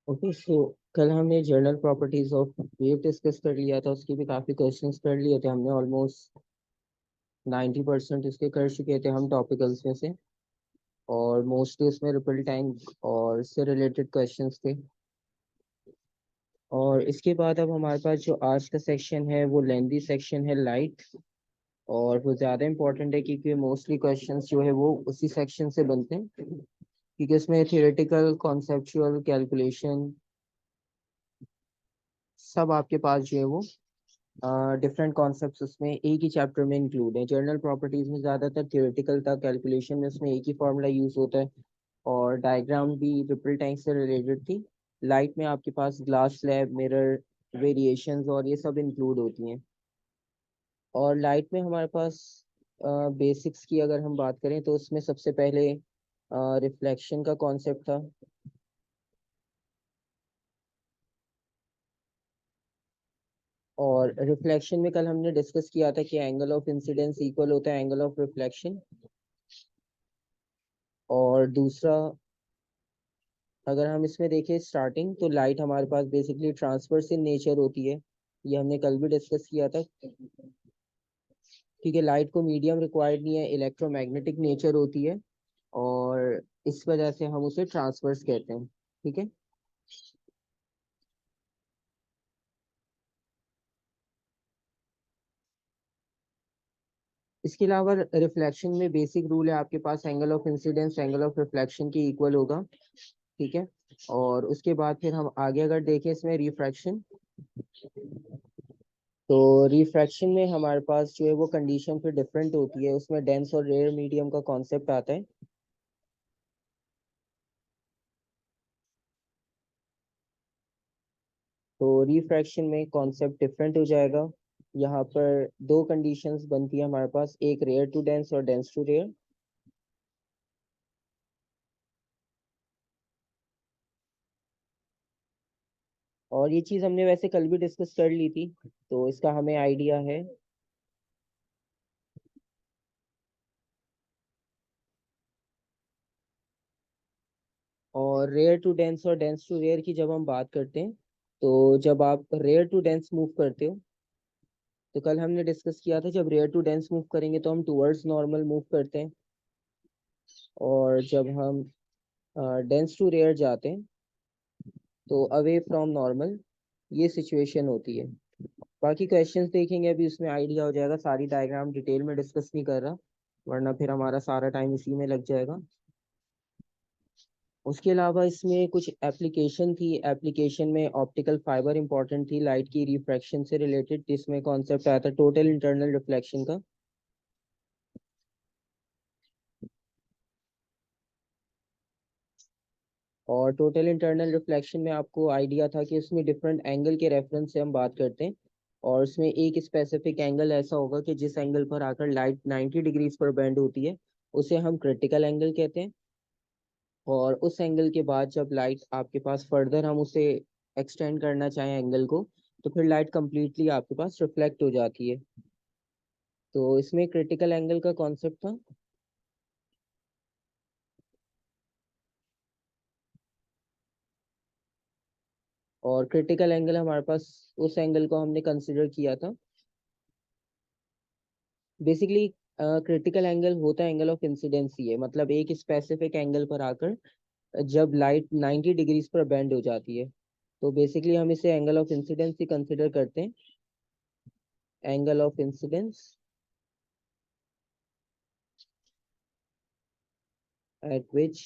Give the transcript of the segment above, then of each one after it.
Okay so कल हमने general properties of wave discuss कर लिया था। उसके भी काफ़ी क्वेश्चंस कर लिए थे हमने। ऑलमोस्ट 90% इसके कर चुके थे हम टॉपिकल्स में से। और मोस्टली उसमें रिपल टैंक और इससे रिलेटेड क्वेश्चंस थे। और इसके बाद अब हमारे पास जो आज का सेक्शन है वो लेंदी सेक्शन है, लाइट। और वो ज़्यादा इंपॉर्टेंट है क्योंकि मोस्टली क्वेश्चंस जो है वो उसी सेक्शन से बनते हैं, क्योंकि उसमें थियोरेटिकल कॉन्सेप्चुअल कैलकुलेशन सब आपके पास जो है वो डिफरेंट कॉन्सेप्ट्स उसमें एक ही चैप्टर में इंक्लूड है। जनरल प्रॉपर्टीज में ज़्यादातर थियोरेटिकल था, कैलकुलेशन में उसमें एक ही फॉर्मूला यूज होता है। और डायग्राम भी रिपल टैंक से रिलेटेड थी। लाइट में आपके पास ग्लास स्लैब, मिरर, वेरिएशंस और ये सब इंक्लूड होती हैं। और लाइट में हमारे पास बेसिक्स की अगर हम बात करें तो उसमें सबसे पहले रिफ्लेक्शन का कॉन्सेप्ट था। और रिफ्लेक्शन में कल हमने डिस्कस किया था कि एंगल ऑफ इंसिडेंस इक्वल होता है एंगल ऑफ रिफ्लेक्शन। और दूसरा, अगर हम इसमें देखें स्टार्टिंग, तो लाइट हमारे पास बेसिकली ट्रांसवर्स इन नेचर होती है। ये हमने कल भी डिस्कस किया था, क्योंकि लाइट को मीडियम रिक्वायर्ड नहीं है, इलेक्ट्रोमैग्नेटिक नेचर होती है। और इस वजह से हम उसे ट्रांसवर्स कहते हैं। ठीक है। इसके अलावा रिफ्लेक्शन में बेसिक रूल है आपके पास, angle of incidence angle of reflection के इक्वल होगा। ठीक है। और उसके बाद फिर हम आगे अगर देखें इसमें रिफ्रैक्शन, तो रिफ्रैक्शन में हमारे पास जो है वो कंडीशन फिर डिफरेंट होती है। उसमें डेंस और रेयर मीडियम का कॉन्सेप्ट आता है। तो रिफ्रैक्शन में कॉन्सेप्ट डिफरेंट हो जाएगा। यहाँ पर दो कंडीशंस बनती है हमारे पास, एक रेयर टू डेंस और डेंस टू रेयर। और ये चीज़ हमने वैसे कल भी डिस्कस कर ली थी, तो इसका हमें आइडिया है। और रेयर टू डेंस और डेंस टू रेयर की जब हम बात करते हैं, तो जब आप रेयर टू डेंस मूव करते हो, तो कल हमने डिस्कस किया था जब रेयर टू डेंस मूव करेंगे तो हम टूवर्ड्स नॉर्मल मूव करते हैं। और जब हम डेंस टू रेयर जाते हैं तो अवे फ्रॉम नॉर्मल, ये सिचुएशन होती है। बाकी क्वेश्चंस देखेंगे अभी, उसमें आइडिया हो जाएगा। सारी डायग्राम डिटेल में डिस्कस नहीं कर रहा, वरना फिर हमारा सारा टाइम इसी में लग जाएगा। उसके अलावा इसमें कुछ एप्लीकेशन थी। एप्लीकेशन में ऑप्टिकल फाइबर इंपॉर्टेंट थी लाइट की रिफ्रैक्शन से रिलेटेड, जिसमें कॉन्सेप्ट आया था टोटल इंटरनल रिफ्लेक्शन का। और टोटल इंटरनल रिफ्लेक्शन में आपको आइडिया था कि उसमें डिफरेंट एंगल के रेफरेंस से हम बात करते हैं। और उसमें एक स्पेसिफिक एंगल ऐसा होगा कि जिस एंगल पर आकर लाइट 90 डिग्रीज पर बेंड होती है, उसे हम क्रिटिकल एंगल कहते हैं। और उस एंगल के बाद जब लाइट आपके पास फर्दर हम उसे एक्सटेंड करना चाहें एंगल को, तो फिर लाइट कंप्लीटली आपके पास रिफ्लेक्ट हो जाती है। तो इसमें क्रिटिकल एंगल का कॉन्सेप्ट था। और क्रिटिकल एंगल हमारे पास उस एंगल को हमने कंसिडर किया था। बेसिकली क्रिटिकल एंगल होता है एंगल ऑफ इंसिडेंस ही है, मतलब एक स्पेसिफिक एंगल पर आकर जब लाइट 90 डिग्रीज पर बेंड हो जाती है, तो बेसिकली हम इसे angle of incidence he consider करते हैं। Angle of incidence at which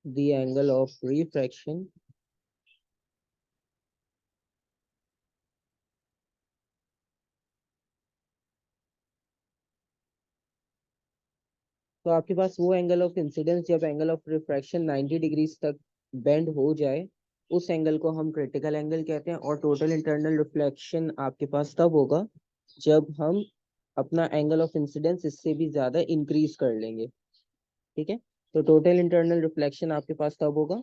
the angle of refraction तो आपके पास वो एंगल ऑफ इंसिडेंस जब एंगल ऑफ रिफ्रैक्शन 90 डिग्रीज तक बेंड हो जाए, उस एंगल को हम क्रिटिकल एंगल कहते हैं। और टोटल इंटरनल रिफ्लेक्शन आपके पास तब होगा जब हम अपना एंगल ऑफ इंसिडेंस इससे भी ज्यादा इंक्रीज कर लेंगे। ठीक है। तो टोटल इंटरनल रिफ्लेक्शन आपके पास तब होगा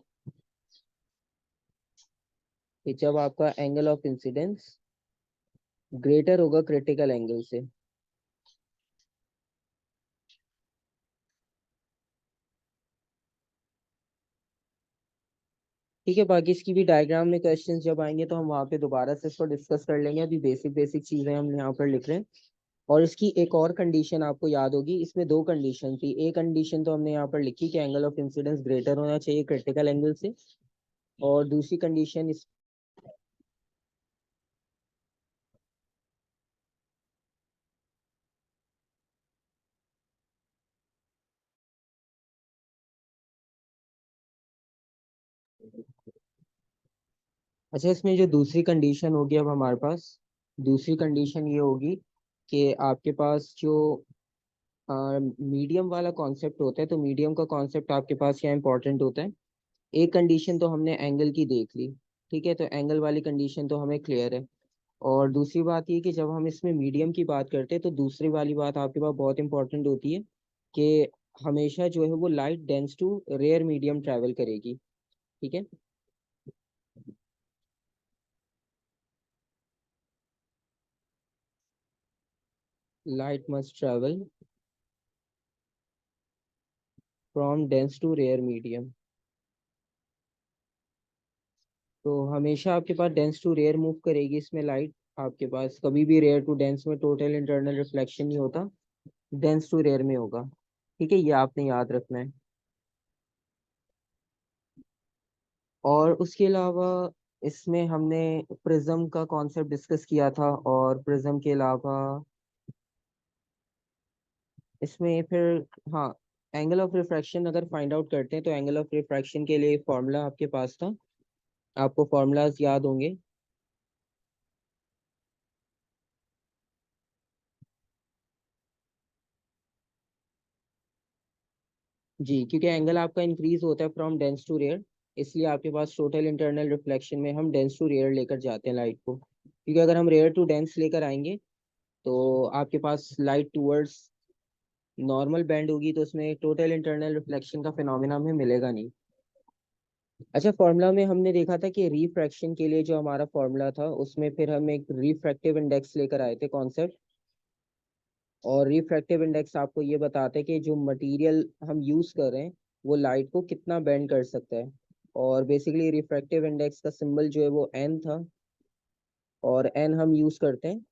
कि जब आपका एंगल ऑफ इंसिडेंस ग्रेटर होगा क्रिटिकल एंगल से। ठीक है, बाकी इसकी भी डायग्राम में क्वेश्चंस जब आएंगे तो हम वहाँ पे दोबारा से इसको डिस्कस कर लेंगे। अभी बेसिक बेसिक चीजें हम यहाँ पर लिख रहे हैं। और इसकी एक और कंडीशन आपको याद होगी, इसमें दो कंडीशन थी। एक कंडीशन तो हमने यहाँ पर लिखी कि एंगल ऑफ इंसिडेंस ग्रेटर होना चाहिए क्रिटिकल एंगल से, और दूसरी कंडीशन इस। अच्छा, इसमें जो दूसरी कंडीशन होगी अब हमारे पास, दूसरी कंडीशन ये होगी कि आपके पास जो मीडियम वाला कॉन्सेप्ट होता है, तो मीडियम का कॉन्सेप्ट आपके पास क्या इंपॉर्टेंट होता है। एक कंडीशन तो हमने एंगल की देख ली, ठीक है, तो एंगल वाली कंडीशन तो हमें क्लियर है। और दूसरी बात ये कि जब हम इसमें मीडियम की बात करते हैं तो दूसरी वाली बात आपके पास बहुत इंपॉर्टेंट होती है कि हमेशा जो है वो light dense to rare medium travel करेगी। ठीक है, light must travel from dense to rare medium. तो हमेशा आपके पास डेंस टू रेयर मूव करेगी इसमें लाइट। आपके पास कभी भी रेयर टू डेंस में टोटल इंटरनल रिफ्लेक्शन नहीं होता, डेंस टू रेयर में होगा। ठीक है, ये आपने याद रखना है। और उसके अलावा इसमें हमने प्रिज्म का कॉन्सेप्ट डिस्कस किया था, और प्रिज्म के अलावा इसमें फिर, हाँ, एंगल ऑफ रिफ्रैक्शन अगर फाइंड आउट करते हैं तो एंगल ऑफ रिफ्रैक्शन के लिए फॉर्मूला आपके पास था, आपको फॉर्मूलाज याद होंगे। जी, क्योंकि एंगल आपका इंक्रीज होता है फ्रॉम डेंस टू रेयर, इसलिए आपके पास टोटल इंटरनल रिफ्लेक्शन में हम डेंस टू रेयर लेकर जाते हैं लाइट को, क्योंकि अगर हम रेयर टू डेंस लेकर आएंगे तो आपके पास लाइट टूवर्ड्स नॉर्मल बैंड होगी, तो उसमें टोटल इंटरनल रिफ्लेक्शन का फिनोमेना हमें मिलेगा नहीं। अच्छा, फॉर्मूला में हमने देखा था कि रिफ्रैक्शन के लिए जो हमारा फॉर्मूला था उसमें फिर हम एक रिफ्रैक्टिव इंडेक्स लेकर आए थे कॉन्सेप्ट। और रिफ्रैक्टिव इंडेक्स आपको ये बताता है कि जो मटेरियल हम यूज कर रहे हैं वो लाइट को कितना बेंड कर सकता है। और बेसिकली रिफ्रैक्टिव इंडेक्स का सिंबल जो है वो एन था, और एन हम यूज करते हैं।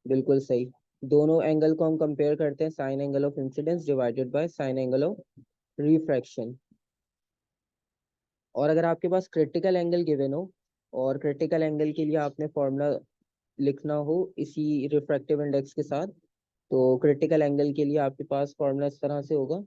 बिल्कुल सही। दोनों एंगल को हम कंपेयर करते हैं, sign angle of incidence divided by sine angle of refraction. और अगर आपके पास क्रिटिकल एंगल गिवन हो, और क्रिटिकल एंगल के लिए आपने फॉर्मूला लिखना हो इसी रिफ्रैक्टिव इंडेक्स के साथ, तो क्रिटिकल एंगल के लिए आपके पास फॉर्मूला इस तरह से होगा।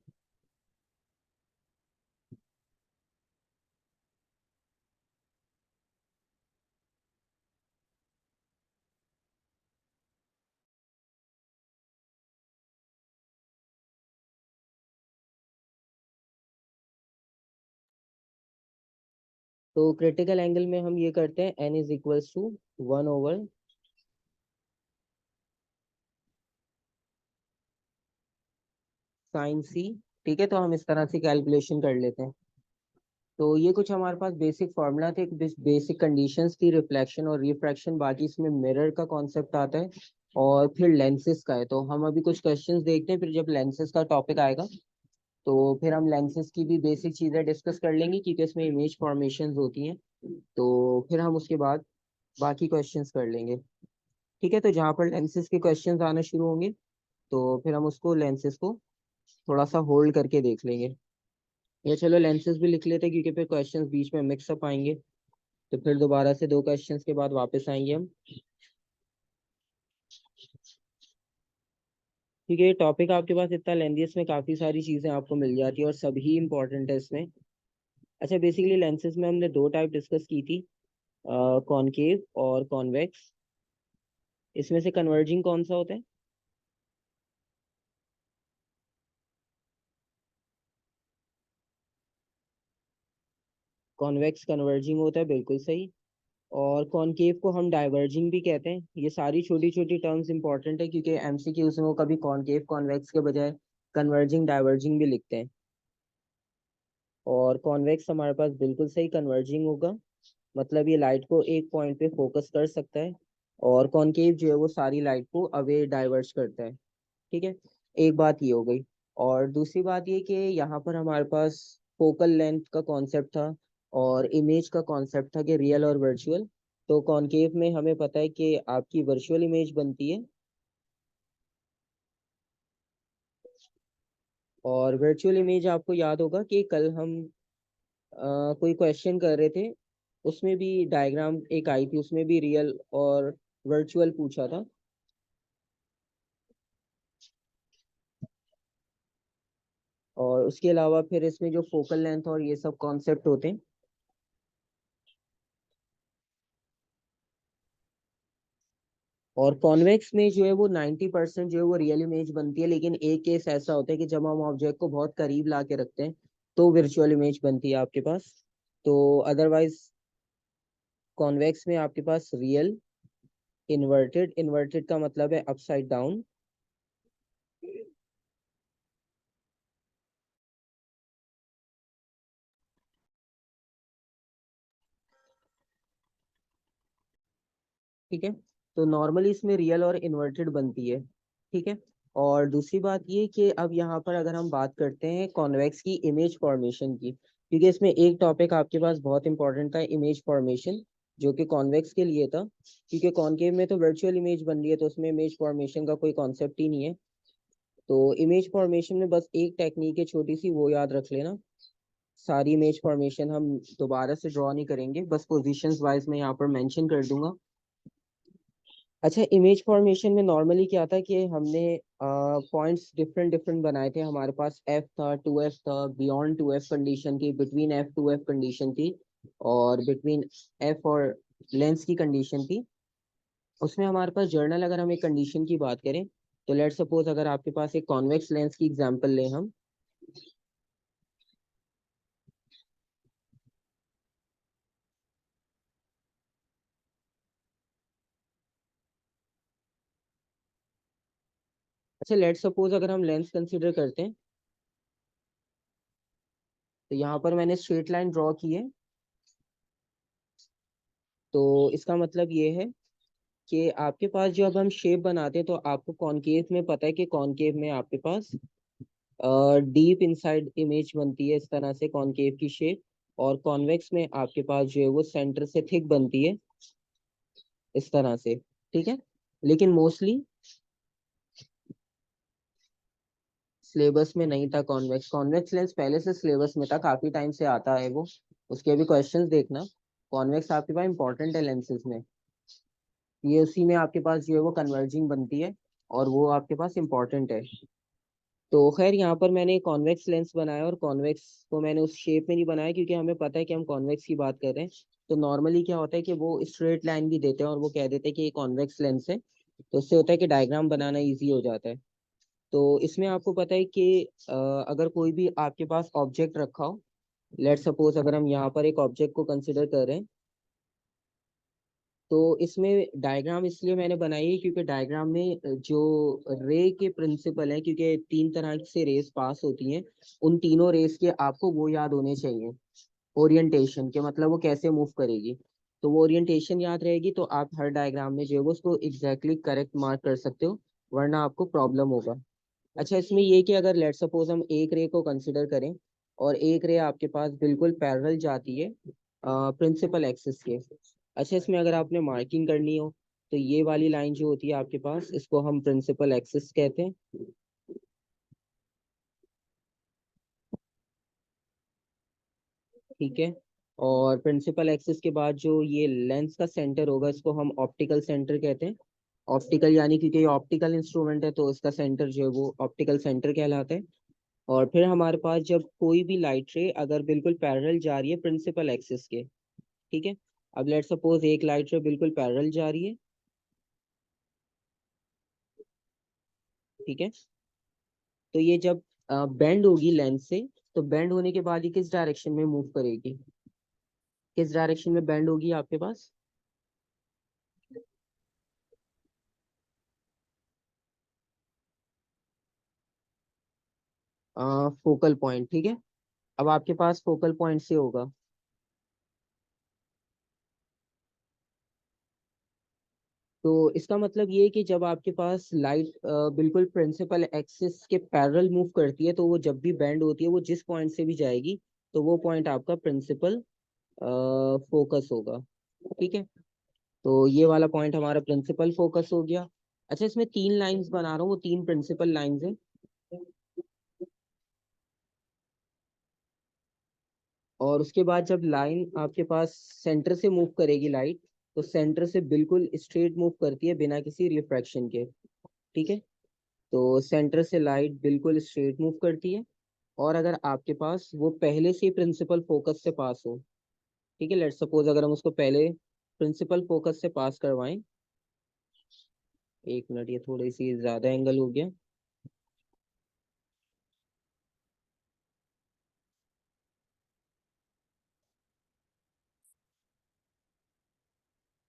तो क्रिटिकल एंगल में हम ये करते हैं, n is equals to 1/, sine C. ठीक है, तो हम इस तरह से कैलकुलेशन कर लेते हैं। तो ये कुछ हमारे पास बेसिक फार्मूला थे, बेसिक कंडीशंस थी रिफ्लेक्शन और रिफ्रैक्शन। बाकी इसमें मिरर का कॉन्सेप्ट आता है, और फिर लेंसेज का है। तो हम अभी कुछ क्वेश्चंस देखते हैं, फिर जब लेंसेज का टॉपिक आएगा तो फिर हम लेंसेज की भी बेसिक चीज़ें डिस्कस कर लेंगे, क्योंकि इसमें इमेज फॉर्मेशंस होती हैं। तो फिर हम उसके बाद बाकी क्वेश्चंस कर लेंगे। ठीक है, तो जहाँ पर लेंसेज के क्वेश्चंस आना शुरू होंगे तो फिर हम उसको लेंसेज को थोड़ा सा होल्ड करके देख लेंगे। या चलो लेंसेज भी लिख लेते हैं, क्योंकि फिर क्वेश्चंस बीच में मिक्सअप आएंगे, तो फिर दोबारा से दो क्वेश्चंस के बाद वापस आएंगे हम। क्योंकि ये टॉपिक आपके पास इतना लेंदी है, इसमें काफ़ी सारी चीज़ें आपको मिल जाती है और सभी इंपॉर्टेंट है इसमें। अच्छा, बेसिकली लेंसेज में हमने दो टाइप डिस्कस की थी, कॉनकेव और कॉन्वेक्स। इसमें से कन्वर्जिंग कौन सा होता है? कॉन्वेक्स कन्वर्जिंग होता है, बिल्कुल सही। और कॉनकेव को हम डाइवर्जिंग भी कहते हैं। ये सारी छोटी छोटी टर्म्स इंपॉर्टेंट है, क्योंकि एमसीक्यूज में वो कभी कॉनकेव कॉन्वेक्स के बजाय कन्वर्जिंग डाइवर्जिंग भी लिखते हैं। और कॉन्वेक्स हमारे पास बिल्कुल सही कन्वर्जिंग होगा, मतलब ये लाइट को एक पॉइंट पे फोकस कर सकता है। और कॉनकेव जो है वो सारी लाइट को अवे डाइवर्ज करता है। ठीक है, एक बात ये हो गई। और दूसरी बात ये कि यहाँ पर हमारे पास फोकल लेंथ का कॉन्सेप्ट था, और इमेज का कॉन्सेप्ट था कि रियल और वर्चुअल। तो कॉनकेव में हमें पता है कि आपकी वर्चुअल इमेज बनती है, और वर्चुअल इमेज आपको याद होगा कि कल हम कोई क्वेश्चन कर रहे थे, उसमें भी डायग्राम एक आई थी, उसमें भी रियल और वर्चुअल पूछा था। और उसके अलावा फिर इसमें जो फोकल लेंथ और ये सब कॉन्सेप्ट होते हैं। और कॉन्वेक्स में जो है वो 90% जो है वो रियल इमेज बनती है, लेकिन एक केस ऐसा होता है कि जब हम ऑब्जेक्ट को बहुत करीब ला के रखते हैं तो वर्चुअल इमेज बनती है आपके पास। तो अदरवाइज कॉन्वेक्स में आपके पास रियल, इन्वर्टेड, इन्वर्टेड का मतलब है अपसाइड डाउन, ठीक है। तो नॉर्मली इसमें रियल और इन्वर्टेड बनती है, ठीक है। और दूसरी बात ये कि अब यहाँ पर अगर हम बात करते हैं कॉन्वेक्स की इमेज फॉर्मेशन की, क्योंकि इसमें एक टॉपिक आपके पास बहुत इंपॉर्टेंट था, इमेज फॉर्मेशन, जो कि कॉन्वेक्स के लिए था। क्योंकि कॉनकेव में तो वर्चुअल इमेज बन रही है, तो उसमें इमेज फॉर्मेशन का कोई कॉन्सेप्ट ही नहीं है। तो इमेज फॉर्मेशन में बस एक टेक्निक है छोटी सी, वो याद रख लेना। सारी इमेज फॉर्मेशन हम दोबारा से ड्रॉ नहीं करेंगे, बस पोजीशंस वाइज मैं यहाँ पर मेंशन कर दूंगा। अच्छा, इमेज फॉर्मेशन में नॉर्मली क्या था कि हमने पॉइंट्स डिफरेंट डिफरेंट बनाए थे। हमारे पास एफ था, टू एफ था, बियॉन्ड टू एफ कंडीशन थी, between F two F condition थी, और बिटवीन एफ और लेंस की कंडीशन थी। उसमें हमारे पास जर्नल, अगर हम एक कंडीशन की बात करें, तो लेट सपोज अगर आपके पास एक कॉन्वेक्स लेंस की एग्जांपल लें हम। अच्छा, लेट सपोज अगर हम लेंस कंसीडर करते हैं, तो यहाँ पर मैंने स्ट्रेट लाइन ड्रॉ की है। तो इसका मतलब ये है कि आपके पास जो अब हम शेप बनाते हैं, तो आपको कॉनकेव में पता है कि कॉनकेव में आपके पास डीप इनसाइड इमेज बनती है इस तरह से, कॉनकेव की शेप। और कॉन्वेक्स में आपके पास जो है वो सेंटर से थिक बनती है इस तरह से, ठीक है। लेकिन मोस्टली सिलेबस में नहीं था कॉन्वेक्स। कॉन्वेक्स लेंस पहले से सिलेबस में था, काफी टाइम से आता है वो, उसके भी क्वेश्चंस देखना। कॉन्वेक्स आपके पास इंपॉर्टेंट है लेंसेज में, ये उसी में आपके पास जो है वो कन्वर्जिंग बनती है, और वो आपके पास इंपॉर्टेंट है। तो खैर यहाँ पर मैंने कॉन्वेक्स लेंस बनाया, और कॉन्वेक्स को मैंने उस शेप में नहीं बनाया क्योंकि हमें पता है कि हम कॉन्वेक्स की बात कर रहे हैं। तो नॉर्मली क्या होता है कि वो स्ट्रेट लाइन भी देते हैं और वो कह देते हैं कि ये कॉन्वेक्स लेंस है, तो उससे होता है कि डायग्राम बनाना इजी हो जाता है। तो इसमें आपको पता है कि अगर कोई भी आपके पास ऑब्जेक्ट रखा हो, लेट सपोज अगर हम यहाँ पर एक ऑब्जेक्ट को कंसिडर कर रहे हैं, तो इसमें डायग्राम इसलिए मैंने बनाई है क्योंकि डायग्राम में जो रे के प्रिंसिपल है, क्योंकि तीन तरह से रेस पास होती हैं, उन तीनों रेस के आपको वो याद होने चाहिए, ओरिएंटेशन के मतलब वो कैसे मूव करेगी। तो वो ओरिएंटेशन याद रहेगी तो आप हर डायग्राम में जो है वो उसको एग्जैक्टली करेक्ट मार्क कर सकते हो, वरना आपको प्रॉब्लम होगा। अच्छा, इसमें ये कि अगर लेट सपोज हम एक रे को कंसिडर करें, और एक रे आपके पास बिल्कुल पैरेलल जाती है प्रिंसिपल एक्सिस के। अच्छा, इसमें अगर आपने मार्किंग करनी हो, तो ये वाली लाइन जो होती है आपके पास, इसको हम प्रिंसिपल एक्सिस कहते हैं, ठीक है। और प्रिंसिपल एक्सिस के बाद जो ये लेंस का सेंटर होगा, इसको हम ऑप्टिकल सेंटर कहते हैं। ऑप्टिकल यानी क्योंकि ये ऑप्टिकल इंस्ट्रूमेंट है, तो इसका सेंटर जो है वो ऑप्टिकल सेंटर कहलाता है। और फिर हमारे पास जब कोई भी लाइट रे अगर बिल्कुल पैरेलल जा रही है प्रिंसिपल एक्सिस के, ठीक है। अब लेट सपोज एक लाइट रे बिल्कुल पैरेलल जा रही है, ठीक है। तो ये जब बेंड होगी लेंस से, तो बेंड होने के बाद ही किस डायरेक्शन में मूव करेगी, किस डायरेक्शन में बेंड होगी आपके पास, फोकल पॉइंट, ठीक है। अब आपके पास फोकल पॉइंट से होगा, तो इसका मतलब ये है कि जब आपके पास लाइट बिल्कुल प्रिंसिपल एक्सिस के पैरेलल मूव करती है, तो वो जब भी बेंड होती है वो जिस पॉइंट से भी जाएगी, तो वो पॉइंट आपका प्रिंसिपल फोकस होगा। ठीक है, तो ये वाला पॉइंट हमारा प्रिंसिपल फोकस हो गया। अच्छा, इसमें तीन लाइंस बना रहा हूँ, वो तीन प्रिंसिपल लाइंस हैं। और उसके बाद जब लाइन आपके पास सेंटर से मूव करेगी लाइट, तो सेंटर से बिल्कुल स्ट्रेट मूव करती है बिना किसी रिफ्रैक्शन के। ठीक है, तो सेंटर से लाइट बिल्कुल स्ट्रेट मूव करती है। और अगर आपके पास वो पहले से प्रिंसिपल फोकस से पास हो, ठीक है, लेट्स सपोज अगर हम उसको पहले प्रिंसिपल फोकस से पास करवाएं। एक मिनट, ये थोड़ी सी ज्यादा एंगल हो गया।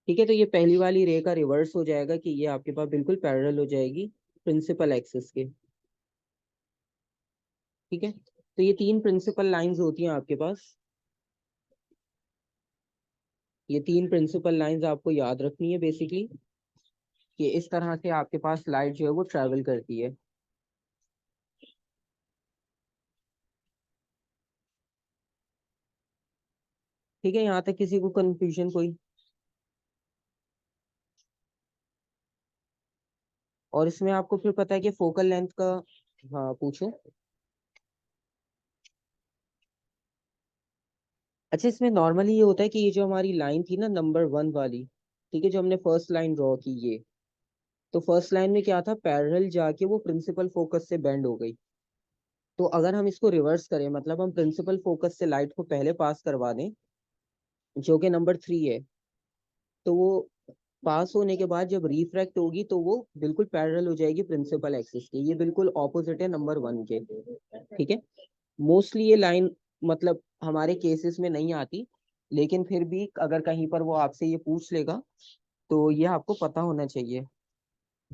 ठीक है, तो ये पहली वाली रे का रिवर्स हो जाएगा कि ये आपके पास बिल्कुल पैरेलल हो जाएगी प्रिंसिपल एक्सिस के। ठीक है, तो ये तीन प्रिंसिपल लाइंस होती हैं आपके पास। ये तीन प्रिंसिपल लाइंस आपको याद रखनी है बेसिकली, कि इस तरह से आपके पास लाइट जो है वो ट्रैवल करती है। ठीक है, यहाँ तक किसी को कंफ्यूजन कोई? और इसमें आपको फिर पता है कि फोकल लेंथ का। हाँ, पूछो। अच्छा, इसमें नॉर्मली ये होता है कि ये जो हमारी लाइन थी ना नंबर वन वाली, ठीक है, जो हमने फर्स्ट लाइन ड्रॉ की ये, तो फर्स्ट लाइन में क्या था, पैरेलल जाके वो प्रिंसिपल फोकस से बेंड हो गई। तो अगर हम इसको रिवर्स करें, मतलब हम प्रिंसिपल फोकस से लाइट को पहले पास करवा दें, जो कि नंबर थ्री है, तो वो पास होने के बाद जब रिफ्रैक्ट होगी तो वो बिल्कुल पैरेलल हो जाएगी प्रिंसिपल एक्सिस के। ये बिल्कुल ऑपोजिट है नंबर वन के। ठीक है, मोस्टली ये लाइन मतलब हमारे केसेस में नहीं आती, लेकिन फिर भी अगर कहीं पर वो आपसे ये पूछ लेगा तो ये आपको पता होना चाहिए।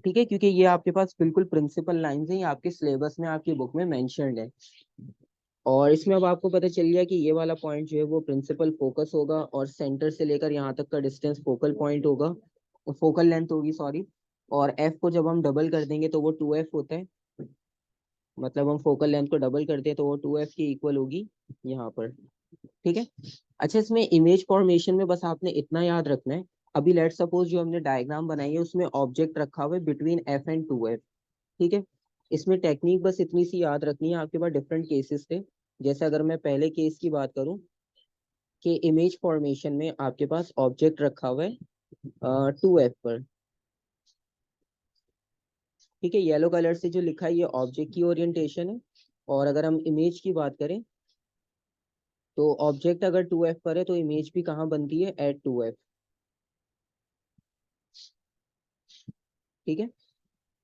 ठीक है, क्योंकि ये आपके पास बिल्कुल प्रिंसिपल लाइंस हैं, ये आपके सिलेबस में आपकी बुक में मेंशन्ड है। और इसमें अब आपको पता चल गया कि ये वाला पॉइंट जो है वो प्रिंसिपल फोकस होगा, और सेंटर से लेकर यहाँ तक का डिस्टेंस फोकल पॉइंट होगा, फोकल लेंथ होगी, सॉरी। और एफ को जब हम डबल कर देंगे तो वो 2f होता है। मतलब हम फोकल लेंथ को डबल करते हैं तो वो 2f की इक्वल होगी यहाँ पर। ठीक है। अच्छा, इसमें इमेज फॉर्मेशन में बस आपने इतना याद रखना है। अभी लेट सपोज जो हमने डायग्राम बनाई है उसमें ऑब्जेक्ट रखा हुआ है बिटवीन एफ एंड 2f। ठीक है, इसमें टेक्निक बस इतनी सी याद रखनी है। आपके पास डिफरेंट केसेस थे, जैसे अगर मैं पहले केस की बात करूं, कि इमेज फॉर्मेशन में आपके पास ऑब्जेक्ट रखा हुआ है 2f पर। ठीक है, येलो कलर से जो लिखा है ये ऑब्जेक्ट की ओरिएंटेशन है। और अगर हम इमेज की बात करें, तो ऑब्जेक्ट अगर 2f पर है तो इमेज भी कहाँ बनती है, एट 2f। ठीक है,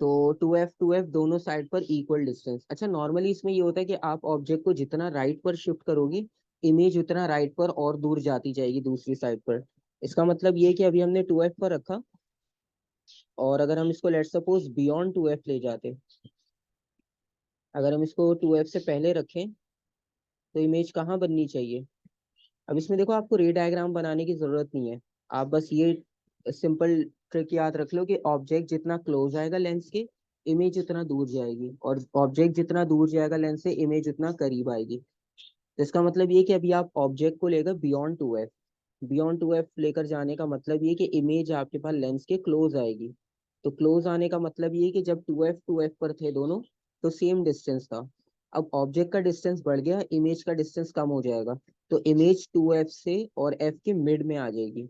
तो 2f दोनों साइड पर इक्वल डिस्टेंस। अच्छा, नॉर्मली इसमें ये होता है कि आप ऑब्जेक्ट को जितना राइट पर शिफ्ट करोगे, इमेज उतना राइट पर और दूर जाती जाएगी दूसरी साइड पर। इसका मतलब ये है कि अभी हमने 2f पर रखा, और अगर हम इसको लेट सपोज बियॉन्ड 2f ले जाते, अगर हम इसको 2f से पहले रखें, तो इमेज कहाँ बननी चाहिए? अब इसमें देखो, आपको रे डायग्राम बनाने की जरूरत नहीं है। आप बस ये सिंपल ट्रिक याद रख लो कि ऑब्जेक्ट जितना क्लोज आएगा लेंस के, इमेज उतना दूर जाएगी, और ऑब्जेक्ट जितना दूर जाएगा लेंस से, इमेज उतना करीब आएगी। तो इसका मतलब ये कि अभी आप ऑब्जेक्ट को लेकर बियॉन्ड 2f, बियॉन्ड 2f लेकर जाने का मतलब ये कि इमेज आपके पास लेंस के क्लोज आएगी। तो क्लोज आने का मतलब ये कि जब 2f पर थे दोनों, तो सेम डिस्टेंस था। अब ऑब्जेक्ट का डिस्टेंस बढ़ गया, इमेज का डिस्टेंस कम हो जाएगा, तो इमेज 2f से और f के मिड में आ जाएगी।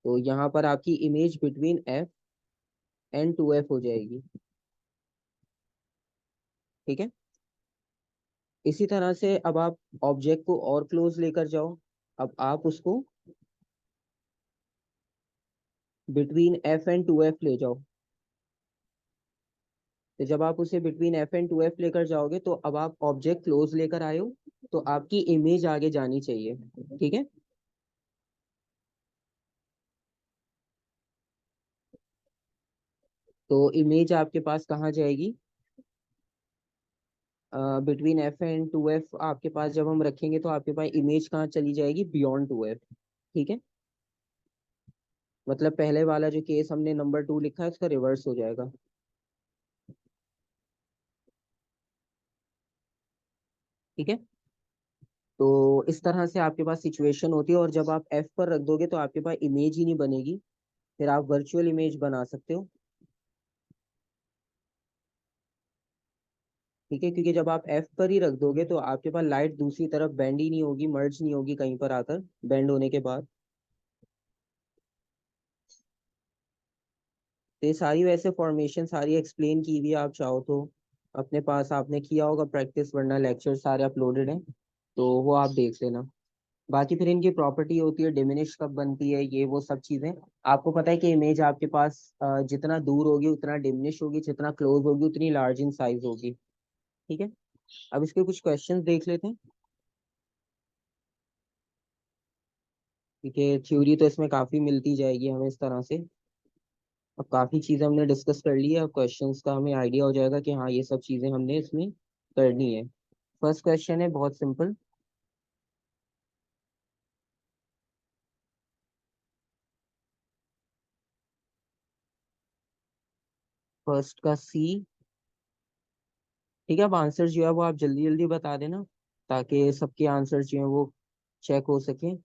तो यहाँ पर आपकी image between f and 2f हो जाएगी। ठीक है, इसी तरह से अब आप ऑब्जेक्ट को और क्लोज लेकर जाओ। अब आप उसको बिटवीन f एंड 2f ले जाओ। तो जब आप उसे बिटवीन एफ एंड 2f लेकर जाओगे, तो अब आप ऑब्जेक्ट क्लोज लेकर आए हो, तो आपकी इमेज आगे जानी चाहिए। ठीक है, तो इमेज आपके पास कहाँ जाएगी? बिटवीन एफ एंड 2f आपके पास जब हम रखेंगे तो आपके पास इमेज कहाँ चली जाएगी, बियॉन्ड 2f। ठीक है, मतलब पहले वाला जो केस हमने नंबर 2 लिखा है उसका रिवर्स हो जाएगा। ठीक है, तो इस तरह से आपके पास सिचुएशन होती है, और जब आप एफ पर रख दोगे तो आपके पास इमेज ही नहीं बनेगी, फिर आप वर्चुअल इमेज बना सकते हो। ठीक है, क्योंकि जब आप एफ पर ही रख दोगे तो आपके पास लाइट दूसरी तरफ बेंड ही नहीं होगी, मर्ज नहीं होगी कहीं पर आकर बेंड होने के बाद। तो ये सारी वैसे फॉर्मेशन सारी एक्सप्लेन की हुई है, आप चाहो तो अपने पास आपने किया होगा प्रैक्टिस, वरना लेक्चर सारे अपलोडेड हैं तो वो आप देख लेना। बाकी फिर इनकी प्रॉपर्टी होती है डिमिनिश कब बनती है, ये वो सब चीजें आपको पता है कि इमेज आपके पास जितना दूर होगी उतना डिमिनिश होगी, जितना क्लोज होगी उतनी लार्ज इन साइज होगी। ठीक है, अब इसके कुछ क्वेश्चंस देख लेते हैं। क्योंकि थ्योरी तो इसमें काफी मिलती जाएगी हमें इस तरह से। अब काफी चीजें हमने डिस्कस कर ली है, अब क्वेश्चंस का हमें आइडिया हो जाएगा कि हाँ ये सब चीजें हमने इसमें करनी है। फर्स्ट क्वेश्चन है बहुत सिंपल। फर्स्ट का सी। ठीक है, अब आंसर जो है वो आप जल्दी जल्दी बता देना, ताकि सबके आंसर जो है वो चेक हो सके।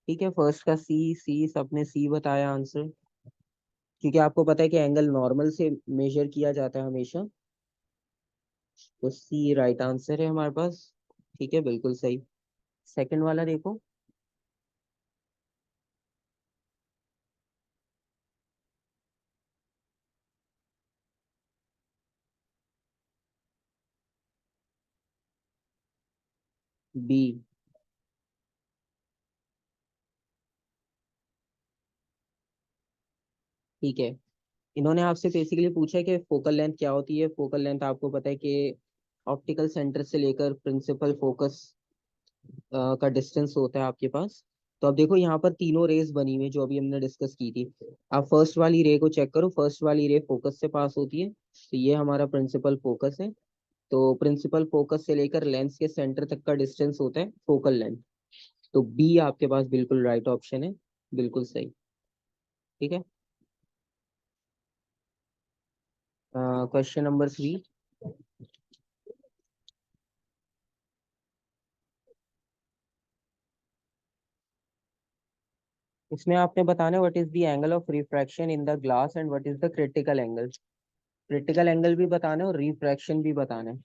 ठीक है, फर्स्ट का सी, सी सबने सी बताया आंसर, क्योंकि आपको पता है कि एंगल नॉर्मल से मेजर किया जाता है हमेशा। तो सी राइट आंसर है हमारे पास। ठीक है, बिल्कुल सही। सेकंड वाला देखो। बी। ठीक है, इन्होंने आपसे बेसिकली पूछा है कि फोकल लेंथ क्या होती है। फोकल लेंथ आपको पता है कि ऑप्टिकल सेंटर से लेकर प्रिंसिपल फोकस का डिस्टेंस होता है आपके पास। तो अब देखो यहाँ पर तीनों रेस बनी हुई है जो अभी हमने डिस्कस की थी। आप फर्स्ट वाली रे को चेक करो, फर्स्ट वाली रे फोकस से पास होती है, तो ये हमारा प्रिंसिपल फोकस है। तो प्रिंसिपल फोकस से लेकर लेंस के सेंटर तक का डिस्टेंस होता है फोकल लेंथ। तो बी आपके पास बिल्कुल राइट ऑप्शन है, बिल्कुल सही। ठीक है, क्वेश्चन नंबर 3। इसमें आपने बताना what is the angle of refraction in the glass and what is the critical angle. Critical angle भी बताना है और रिफ्रैक्शन भी बताना है।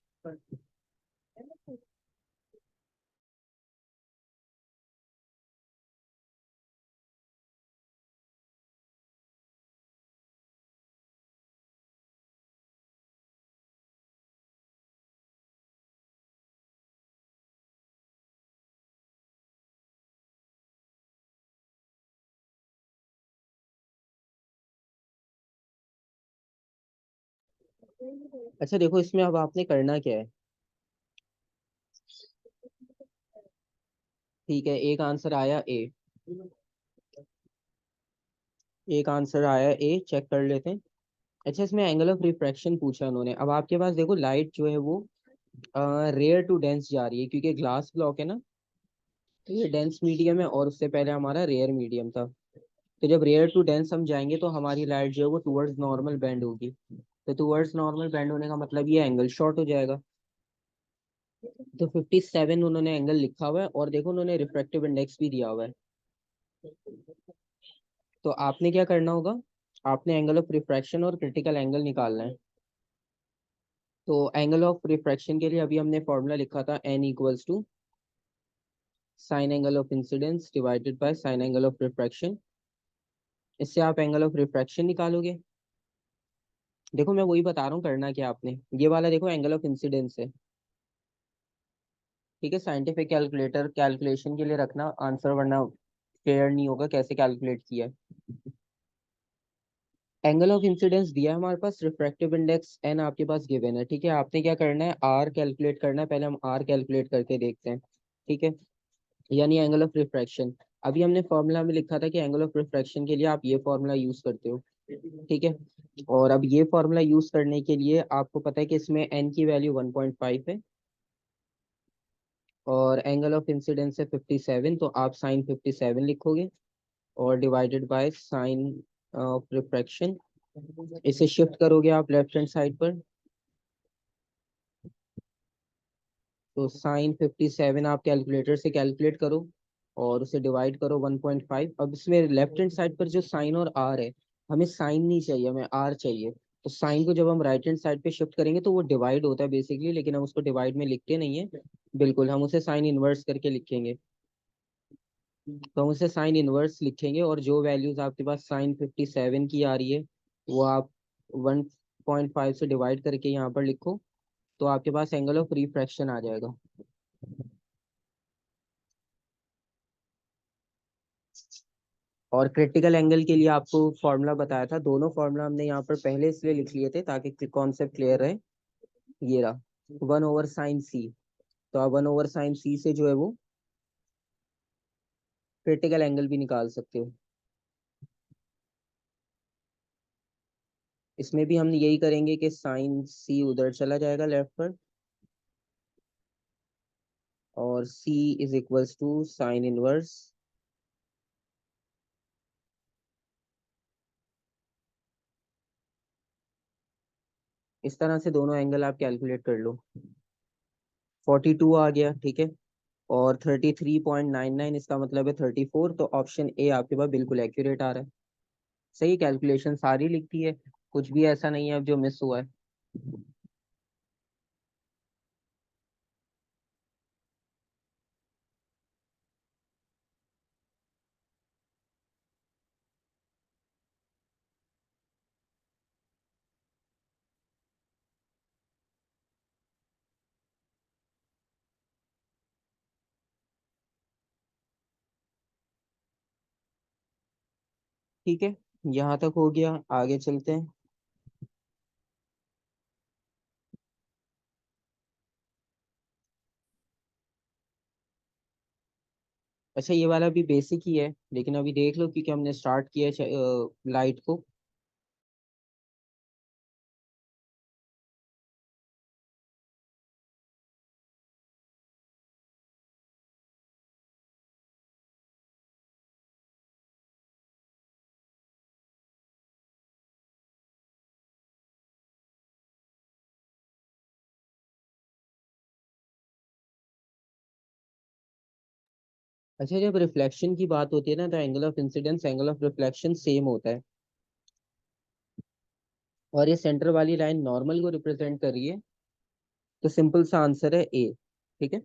अच्छा देखो, इसमें अब आपने करना क्या है। ठीक है, एक आंसर आया ए, एक आंसर आया ए, चेक कर लेते हैं। अच्छा, इसमें एंगल ऑफ रिफ्रैक्शन पूछा उन्होंने। अब आपके पास देखो लाइट जो है वो रेयर टू डेंस जा रही है, क्योंकि ग्लास ब्लॉक है ना। तो ये डेंस मीडियम है और उससे पहले हमारा रेयर मीडियम था। तो जब रेयर टू डेंस हम जाएंगे तो हमारी लाइट जो है वो टुवर्ड्स नॉर्मल बेंड होगी। तो टुवर्ड्स नॉर्मल बेंड होने का मतलब ये एंगल शॉर्ट हो जाएगा। तो 57 उन्होंने एंगल लिखा हुआ है, और देखो उन्होंने रिफ्रैक्टिव इंडेक्स भी दिया हुआ है। तो आपने क्या करना होगा, आपने एंगल ऑफ रिफ्रैक्शन और क्रिटिकल एंगल निकालना है। तो एंगल ऑफ रिफ्रैक्शन के लिए अभी हमने फॉर्मूला लिखा था, n equals to sine angle of incidence divided by sine angle of refraction. इससे आप एंगल ऑफ रिफ्रैक्शन निकालोगे। देखो मैं वही बता रहा हूँ करना क्या आपने। ये वाला देखो एंगल ऑफ इंसिडेंस है। ठीक है, साइंटिफिक कैलकुलेटर कैलकुलेशन के लिए रखना आंसर, वरना क्लियर नहीं होगा कैसे कैलकुलेट किया है। एंगल ऑफ इंसिडेंस दिया है हमारे पास, रिफ्रैक्टिव इंडेक्स एन आपके पास गिवन है। ठीक है, आपने क्या करना है, आर कैलकुलेट करना है। पहले हम आर कैलकुलेट करके देखते हैं। ठीक है, यानी एंगल ऑफ रिफ्रैक्शन। अभी हमने फॉर्मूला में लिखा था कि एंगल ऑफ रिफ्रैक्शन के लिए आप ये फॉर्मूला यूज करते हो। ठीक है, और अब ये फॉर्मूला यूज करने के लिए आपको पता है कि इसमें एन की वैल्यू 1.5 है, और एंगल ऑफ इंसिडेंस है 57, तो आप साइन 57 लिखोगे, और divided by sign of refraction. इसे शिफ्ट करोगे आप लेफ्ट हैंड साइड पर। तो साइन 57 आप कैलकुलेटर से कैलकुलेट करो और उसे डिवाइड करो 1.5। अब इसमें लेफ्ट हैंड साइड पर जो साइन और आर है, हमें साइन नहीं चाहिए, हमें आर चाहिए। तो साइन को जब हम राइट हैंड साइड पे शिफ्ट करेंगे तो वो डिवाइड होता है बेसिकली, लेकिन हम उसको डिवाइड में लिखते नहीं है। बिल्कुल, हम उसे साइन इनवर्स करके लिखेंगे। तो हम उसे साइन इनवर्स लिखेंगे और जो वैल्यूज आपके पास साइन 57 की आ रही है वो आप 1.5 से डिवाइड करके यहाँ पर लिखो, तो आपके पास एंगल ऑफ रिफ्रैक्शन आ जाएगा। और क्रिटिकल एंगल के लिए आपको फॉर्मूला बताया था, दोनों फॉर्मूला हमने यहाँ पर पहले इसलिए लिख लिए थे ताकि कॉन्सेप्ट क्लियर रहे। ये रहा 1/sin c। तो आप 1/sin c से जो है वो क्रिटिकल एंगल भी निकाल सकते हो। इसमें भी हम यही करेंगे कि साइन c उधर चला जाएगा लेफ्ट पर, और c is equals to sine inverse. इस तरह से दोनों एंगल आप कैलकुलेट कर लो। 42 आ गया, ठीक है। और 33.99 इसका मतलब है 34, तो ऑप्शन ए आपके पास बिल्कुल एक्यूरेट आ रहा है। सही कैलकुलेशन सारी लिखती है, कुछ भी ऐसा नहीं है अब जो मिस हुआ है। ठीक है, यहाँ तक हो गया, आगे चलते हैं। अच्छा, ये वाला भी बेसिक ही है, लेकिन अभी देख लो क्योंकि हमने स्टार्ट किया है लाइट को। अच्छा, जब रिफ्लेक्शन की बात होती है ना, तो angle of incidence angle of reflection same होता है। और ये सेंटर वाली लाइन नॉर्मल को रिप्रेजेंट कर रही है, तो सिंपल सा आंसर है ए। ठीक है,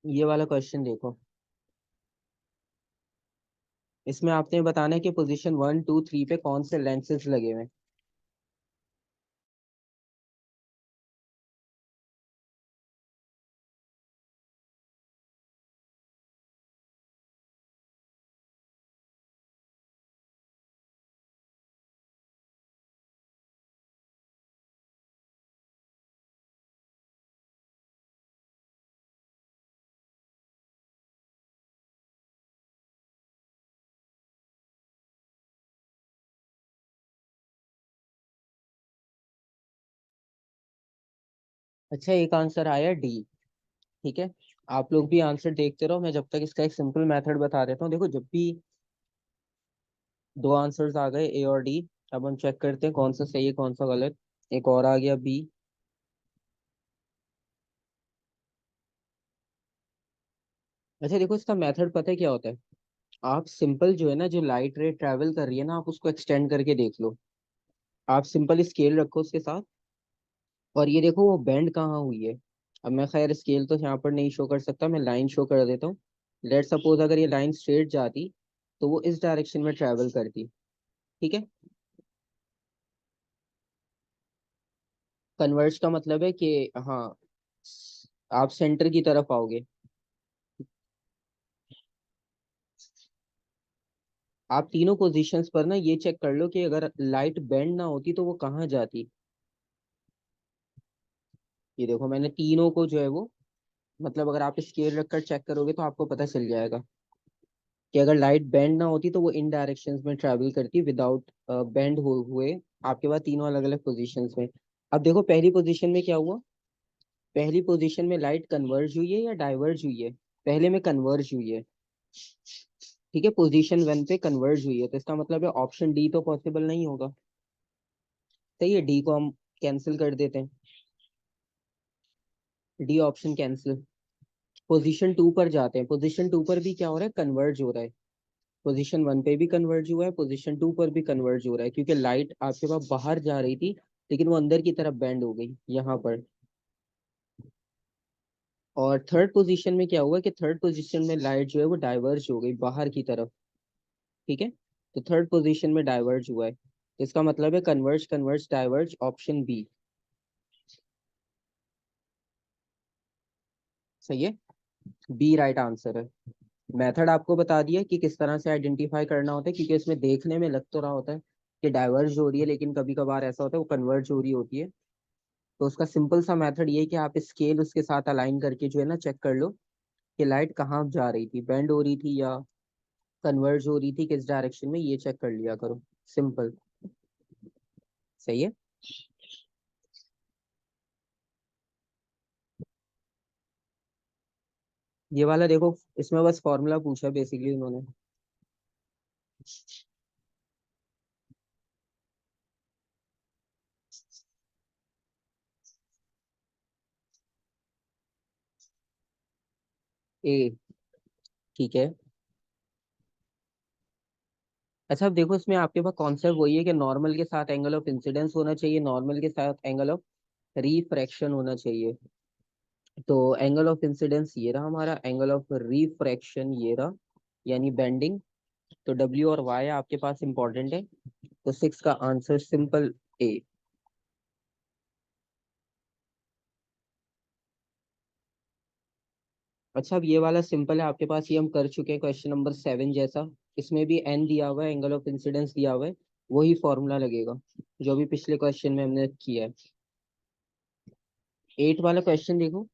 ये वाला क्वेश्चन देखो। इसमें आपने बताना है कि पोजीशन 1 2 3 पे कौन से लेंसेज लगे हुए हैं। अच्छा, एक आंसर आया डी। ठीक है, आप लोग भी आंसर देखते रहो, मैं जब तक इसका एक सिंपल मेथड बता देता हूँ। देखो, जब भी दो आंसर्स आ गए ए और डी, अब हम चेक करते हैं कौन सा सही है कौन सा गलत। एक और आ गया बी। अच्छा देखो, इसका मेथड पता है क्या होता है। आप सिंपल जो है ना, जो लाइट रे ट्रैवल कर रही है ना, आप उसको एक्सटेंड करके देख लो। आप सिंपल स्केल रखो उसके साथ, और ये देखो वो बेंड कहाँ हुई है। अब मैं खैर स्केल तो यहाँ पर नहीं शो कर सकता, मैं लाइन शो कर देता हूँ। लेट सपोज अगर ये लाइन स्ट्रेट जाती तो वो इस डायरेक्शन में ट्रैवल करती। ठीक है, कन्वर्ज का मतलब है कि हाँ, आप सेंटर की तरफ आओगे। आप तीनों पोजीशंस पर ना ये चेक कर लो कि अगर लाइट बेंड ना होती तो वो कहाँ जाती। ये देखो, मैंने तीनों को जो है वो, मतलब अगर आप स्केल रखकर चेक करोगे तो आपको पता चल जाएगा कि अगर लाइट बेंड ना होती तो वो इन डायरेक्शंस में ट्रैवल करती विदाउट बेंड हुए। आपके पास तीनों अलग अलग पोजीशंस में। अब देखो, पहली पोजीशन में क्या हुआ। पहली पोजीशन में लाइट कन्वर्ज हुई है या डाइवर्ज हुई है। पहले में कन्वर्ज हुई है। ठीक है, पोजीशन 1 पे कन्वर्ज हुई है, तो इसका मतलब है ऑप्शन डी तो पॉसिबल नहीं होगा। सही है, डी को हम कैंसिल कर देते हैं, डी ऑप्शन कैंसिल। पोजीशन 2 पर जाते हैं, पोजीशन 2 पर भी क्या हो रहा है, कन्वर्ज हो रहा है। पोजीशन 1 पे भी कन्वर्ज हुआ है, पोजीशन 2 पर भी कन्वर्ज हो रहा है, क्योंकि लाइट आपके पास बाहर जा रही थी लेकिन वो अंदर की तरफ बेंड हो गई यहाँ पर। और थर्ड पोजीशन में क्या हुआ कि थर्ड पोजीशन में लाइट जो है वो डाइवर्ज हो गई बाहर की तरफ। ठीक है, तो थर्ड पोजीशन में डाइवर्ज हुआ है, तो इसका मतलब है converge converge diverge, option B सही है, बी राइट आंसर है। मेथड आपको बता दिया कि किस तरह से आइडेंटिफाई करना होता है, क्योंकि इसमें देखने में लग तो रहा होता है कि डाइवर्ज हो रही है, लेकिन कभी कभार ऐसा होता है वो कन्वर्ज हो रही होती है। तो उसका सिंपल सा मेथड ये है कि आप स्केल उसके साथ अलाइन करके जो है ना चेक कर लो कि लाइट कहाँ जा रही थी, बेंड हो रही थी या कन्वर्ज हो रही थी, किस डायरेक्शन में, ये चेक कर लिया करो। सिंपल, सही है। ये वाला देखो, इसमें बस फॉर्मूला पूछा बेसिकली उन्होंने। ए, ठीक है। अच्छा, अब देखो इसमें आपके पास कॉन्सेप्ट वही है कि नॉर्मल के साथ एंगल ऑफ इंसिडेंस होना चाहिए, नॉर्मल के साथ एंगल ऑफ रिफ्रैक्शन होना चाहिए। तो एंगल ऑफ इंसिडेंस ये रहा हमारा, एंगल ऑफ रिफ्रैक्शन ये रहा, यानी बेंडिंग। तो डब्ल्यू और वाई आपके पास इंपॉर्टेंट है, तो 6 का आंसर सिंपल ए। अच्छा, अब ये वाला सिंपल है आपके पास, ये हम कर चुके हैं क्वेश्चन नंबर 7 जैसा। इसमें भी एन दिया हुआ है, एंगल ऑफ इंसिडेंस दिया हुआ है, वही फॉर्मूला लगेगा जो भी पिछले क्वेश्चन में हमने किया है। 8 वाला क्वेश्चन देखो।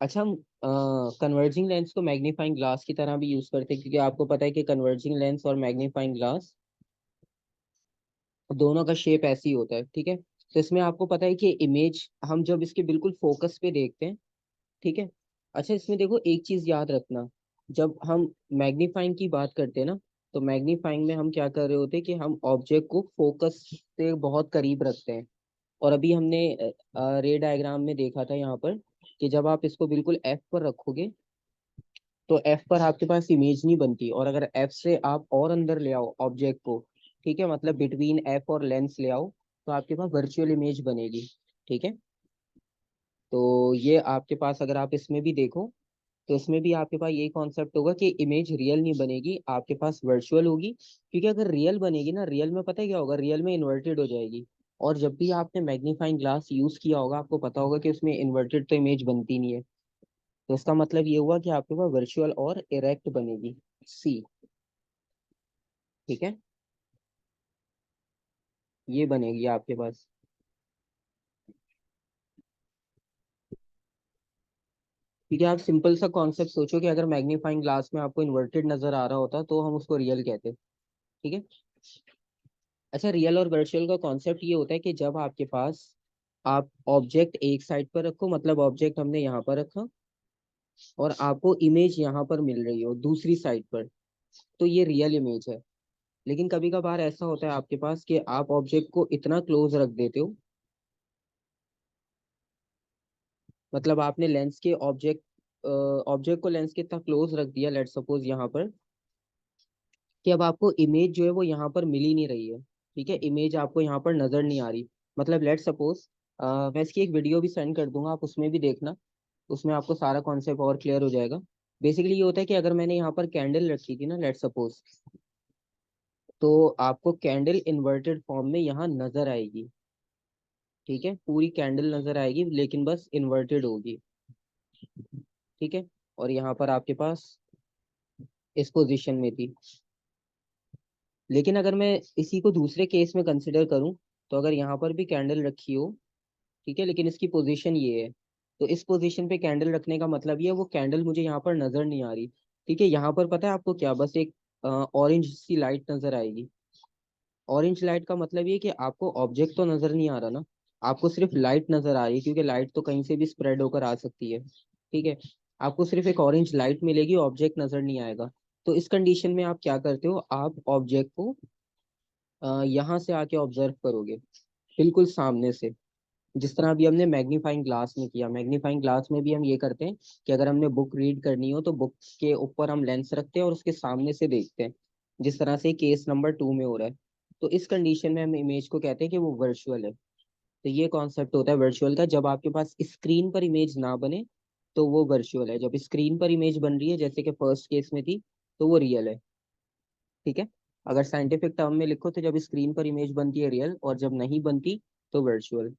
अच्छा, हम कन्वर्जिंग लेंस को मैग्नीफाइंग ग्लास की तरह भी यूज करते हैं, क्योंकि आपको पता है कि कन्वर्जिंग लेंस और मैग्नीफाइंग ग्लास दोनों का शेप ऐसे ही होता है। ठीक है, तो इसमें आपको पता है कि इमेज हम जब इसके बिल्कुल फोकस पे देखते हैं, ठीक है। अच्छा, इसमें देखो एक चीज याद रखना, जब हम मैग्नीफाइंग की बात करते हैं ना, तो मैग्नीफाइंग में हम क्या कर रहे होते हैं कि हम ऑब्जेक्ट को फोकस से बहुत करीब रखते हैं। और अभी हमने रे डायग्राम में देखा था यहाँ पर कि जब आप इसको बिल्कुल एफ पर रखोगे तो एफ पर आपके पास इमेज नहीं बनती, और अगर एफ से आप और अंदर ले आओ ऑब्जेक्ट को, ठीक है, मतलब बिटवीन एफ और लेंस ले आओ, तो आपके पास वर्चुअल इमेज बनेगी। ठीक है, तो ये आपके पास अगर आप इसमें भी देखो, तो इसमें भी आपके पास यही कॉन्सेप्ट होगा कि इमेज रियल नहीं बनेगी, आपके पास वर्चुअल होगी। क्योंकि अगर रियल बनेगी ना, रियल में पता है क्या होगा, रियल में इन्वर्टेड हो जाएगी। और जब भी आपने मैग्नीफाइंग ग्लास यूज किया होगा आपको पता होगा कि उसमें इन्वर्टेड तो इमेज बनती नहीं है। तो इसका मतलब ये हुआ कि आपके पास वर्चुअल और इरेक्ट बनेगी, सी। ठीक है, ये बनेगी आपके पास। ठीक है, आप सिंपल सा कॉन्सेप्ट सोचो कि अगर मैग्नीफाइंग ग्लास में आपको इन्वर्टेड नजर आ रहा होता तो हम उसको रियल कहते। ठीक है। अच्छा, रियल और वर्चुअल का कॉन्सेप्ट ये होता है कि जब आपके पास आप ऑब्जेक्ट एक साइड पर रखो, मतलब ऑब्जेक्ट हमने यहाँ पर रखा और आपको इमेज यहाँ पर मिल रही हो दूसरी साइड पर, तो ये रियल इमेज है। लेकिन कभी कभार ऐसा होता है आपके पास कि आप ऑब्जेक्ट को इतना क्लोज रख देते हो, मतलब आपने लेंस के ऑब्जेक्ट को लेंस के इतना क्लोज रख दिया, लेट सपोज यहाँ पर, कि अब आपको इमेज जो है वो यहाँ पर मिल ही नहीं रही है। ठीक है, इमेज आपको यहाँ पर नजर नहीं आ रही। मतलब लेट सपोज, मैं इसकी एक वीडियो भी सेंड कर दूंगा, आप उसमें भी देखना, उसमें आपको सारा कॉन्सेप्ट और क्लियर हो जाएगा। बेसिकली ये होता है कि अगर मैंने यहाँ पर कैंडल रखी थी ना, लेट सपोज, तो आपको कैंडल इन्वर्टेड फॉर्म में यहाँ नजर आएगी। ठीक है, पूरी कैंडल नजर आएगी लेकिन बस इन्वर्टेड होगी। ठीक है, और यहाँ पर आपके पास इस पोजीशन में थी। लेकिन अगर मैं इसी को दूसरे केस में कंसिडर करूं, तो अगर यहाँ पर भी कैंडल रखी हो, ठीक है, लेकिन इसकी पोजीशन ये है, तो इस पोजीशन पे कैंडल रखने का मतलब ये है वो कैंडल मुझे यहाँ पर नजर नहीं आ रही। ठीक है, यहाँ पर पता है आपको क्या, बस एक ऑरेंज सी लाइट नजर आएगी। ऑरेंज लाइट का मतलब ये है कि आपको ऑब्जेक्ट तो नजर नहीं आ रहा ना, आपको सिर्फ लाइट नजर आ रही है, क्योंकि लाइट तो कहीं से भी स्प्रेड होकर आ सकती है, ठीक है। आपको सिर्फ एक ऑरेंज लाइट मिलेगी, ऑब्जेक्ट नजर नहीं आएगा। तो इस कंडीशन में आप क्या करते हो, आप ऑब्जेक्ट को यहाँ से आके ऑब्जर्व करोगे, बिल्कुल सामने से। जिस तरह अभी हमने मैग्नीफाइंग ग्लास में किया, मैग्नीफाइंग ग्लास में भी हम ये करते हैं कि अगर हमने बुक रीड करनी हो तो बुक के ऊपर हम लेंस रखते हैं और उसके सामने से देखते हैं, जिस तरह से केस नंबर 2 में हो रहा है। तो इस कंडीशन में हम इमेज को कहते हैं कि वो वर्चुअल है। तो ये कॉन्सेप्ट होता है वर्चुअल का, जब आपके पास स्क्रीन पर इमेज ना बने तो वो वर्चुअल है, जब स्क्रीन पर इमेज बन रही है जैसे कि फर्स्ट केस में थी तो वो रियल है, ठीक है। अगर साइंटिफिक टर्म में लिखो तो जब स्क्रीन पर इमेज बनती है रियल, और जब नहीं बनती तो वर्चुअल।